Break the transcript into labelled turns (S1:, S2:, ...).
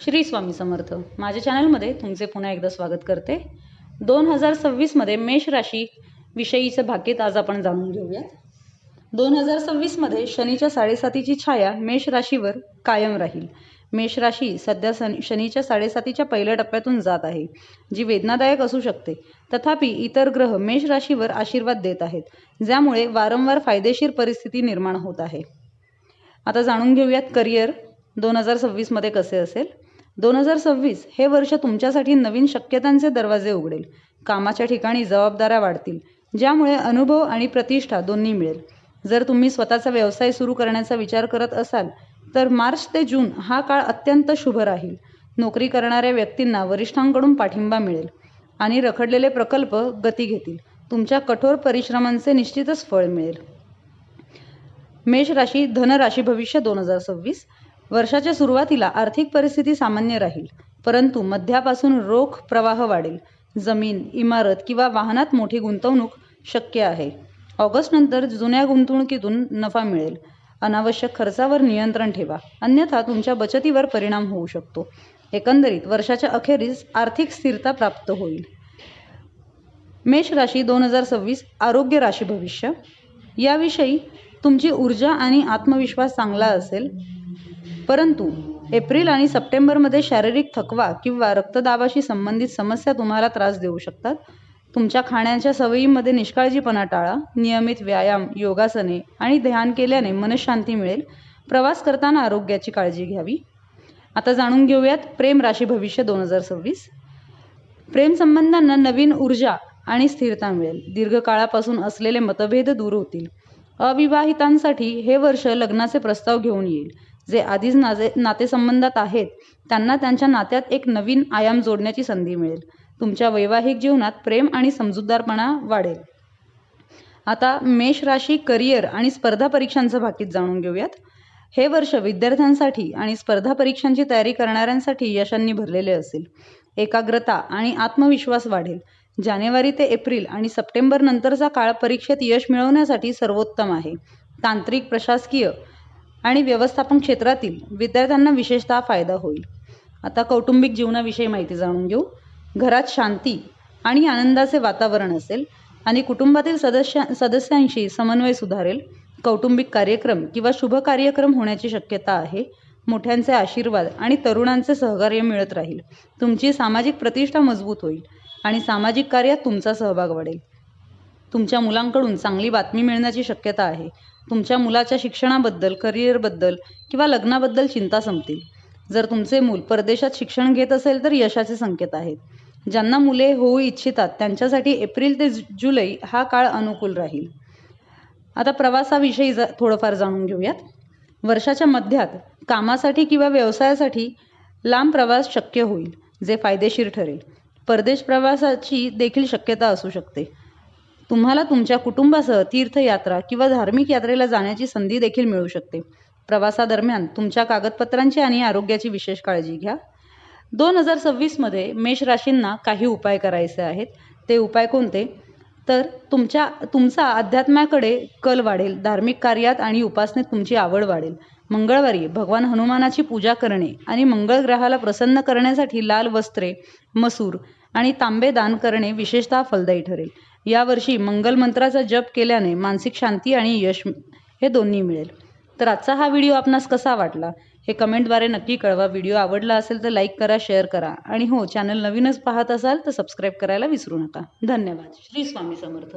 S1: श्री स्वामी समर्थ. माझ्या चॅनलमध्ये तुमचे पुन्हा एकदा स्वागत करते. 2026 मध्ये मेष राशी विषयीचं भाकीत आज आपण जाणून घेऊयात. 2026 मध्ये शनीच्या 7.5ची छाया मेष राशीवर कायम राहील. मेष राशी सध्या शनीच्या 7.5च्या पहिल्या टप्प्यातून जात आहे, जी वेदनादायक असू शकते. तथापि इतर ग्रह मेष राशीवर आशीर्वाद देत आहेत, ज्यामुळे वारंवार फायदेशीर परिस्थिती निर्माण होत आहे. आता जाणून घेऊयात करिअर 2026 मध्ये कसे असेल. 2026 हे वर्ष तुमच्यासाठी नवीन शक्यतांचे दरवाजे उघडेल. कामाच्या ठिकाणी जबाबदाऱ्या वाढतील, ज्यामुळे अनुभव आणि प्रतिष्ठा दोन्ही मिळेल. जर तुम्ही स्वतःचा व्यवसाय सुरू करण्याचा विचार करत असाल तर मार्च ते जून हा काळ अत्यंत शुभ राहील. नोकरी करणाऱ्या व्यक्तींना वरिष्ठांकडून पाठिंबा मिळेल आणि रखडलेले प्रकल्प गती घेतील. तुमच्या कठोर परिश्रमांचे निश्चितच फळ मिळेल. मेष राशी धनराशी भविष्य 2026 वर्षाच्या सुरुवातीला आर्थिक परिस्थिती सामान्य राहील, परंतु मध्यापासून रोख प्रवाह वाढेल. जमीन, इमारत किंवा वाहनात मोठी गुंतवणूक शक्य आहे. ऑगस्ट नंतर जुन्या गुंतवणुकीतून नफा मिळेल. अनावश्यक खर्चावर नियंत्रण ठेवा, अन्यथा तुमच्या बचतीवर परिणाम होऊ शकतो. एकंदरीत वर्षाच्या अखेरीस आर्थिक स्थिरता प्राप्त होईल. मेष राशी 2026 आरोग्य राशी भविष्य याविषयी तुमची ऊर्जा आणि आत्मविश्वास चांगला असेल, परंतु एप्रिल आणि सप्टेंबरमध्ये शारीरिक थकवा किंवा रक्तदाबाशी संबंधित समस्या तुम्हाला त्रास देऊ शकतात. तुमच्या खाण्याच्या सवयीमध्ये निष्काळजीपणा टाळा. नियमित व्यायाम, योगासने आणि ध्यान केल्याने मनःशांती मिळेल. प्रवास करताना आरोग्याची काळजी घ्यावी. आता जाणून घेऊयात प्रेम राशी भविष्य 2026. प्रेम संबंधांना नवीन ऊर्जा आणि स्थिरता मिळेल. दीर्घकाळापासून असलेले मतभेद दूर होतील. अविवाहितांसाठी हे वर्ष लग्नाचे प्रस्ताव घेऊन येईल. जे आधीच नातेसंबंधात आहेत त्यांना त्यांच्या नात्यात एक नवीन आयाम जोडण्याची संधी मिळेल. तुमच्या वैवाहिक जीवनात प्रेम आणि समजूतदारपणा वाढेल. आता मेष राशी करिअर आणि स्पर्धा परीक्षांचं भाकीत जाणून घेऊयात. हे वर्ष विद्यार्थ्यांसाठी आणि स्पर्धा परीक्षांची तयारी करणाऱ्यांसाठी यशांनी भरलेले असेल. एकाग्रता आणि आत्मविश्वास वाढेल. जानेवारी ते एप्रिल आणि सप्टेंबर नंतरचा काळ परीक्षेत यश मिळवण्यासाठी सर्वोत्तम आहे. तांत्रिक, प्रशासकीय आणि व्यवस्थापन क्षेत्रातील विद्यार्थ्यांना विशेषतः फायदा होईल. आता कौटुंबिक जीवनाविषयी माहिती जाणून घेऊ. घरात शांती आणि आनंदाचे वातावरण असेल आणि कुटुंबातील सदस्यांशी समन्वय सुधारेल. कौटुंबिक कार्यक्रम किंवा शुभ कार्यक्रम होण्याची शक्यता आहे. मोठ्यांचे आशीर्वाद आणि तरुणांचे सहकार्य मिळत राहील. तुमची सामाजिक प्रतिष्ठा मजबूत होईल आणि सामाजिक कार्यात तुमचा सहभाग वाढेल. तुमच्या मुलांकडून चांगली बातमी मिळण्याची शक्यता आहे. तुमच्या मुलाच्या शिक्षणाबद्दल, करिअरबद्दल किंवा लग्नाबद्दल चिंता संपतील. जर तुमचे मूल परदेशात शिक्षण घेत असेल तर यशाचे संकेत आहेत. ज्यांना मुले होऊ इच्छितात त्यांच्यासाठी एप्रिल ते जुलै हा काळ अनुकूल राहील. आता प्रवासाविषयी थोडंफार जाणून घेऊयात. वर्षाच्या मध्यात कामासाठी किंवा व्यवसायासाठी लांब प्रवास शक्य होईल, जे फायदेशीर ठरेल. परदेश प्रवासाची देखील शक्यता असू शकते. तुम्हाला तुमच्या कुटुंबासह तीर्थयात्रा किंवा धार्मिक यात्रेला जाण्याची संधी देखील मिळू शकते. प्रवासादरम्यान तुमच्या कागदपत्रांची आणि आरोग्याची विशेष काळजी घ्या. 2026 मध्ये मेष राशींना काही उपाय करायचे आहेत. ते उपाय कोणते? तर तुमचा अध्यात्माकडे कल वाढेल. धार्मिक कार्यात आणि उपासनेत तुमची आवड वाढेल. मंगळवारी भगवान हनुमानाची पूजा करणे आणि मंगळ ग्रहाला प्रसन्न करण्यासाठी लाल वस्त्रे, मसूर आणि तांबे दान करणे विशेषतः फलदायी ठरेल. यावर्षी मंगल मंत्राचा जप केल्याने मानसिक शांती आणि यश हे दोन्ही मिळेल. तर आजचा हा व्हिडिओ आपणास कसा वाटला हे कमेंटद्वारे नक्की कळवा. व्हिडिओ आवडला असेल तर लाईक करा, शेअर करा आणि हो, चॅनल नवीनच पाहत असाल तर सबस्क्राईब करायला विसरू नका. धन्यवाद. श्री स्वामी समर्थ.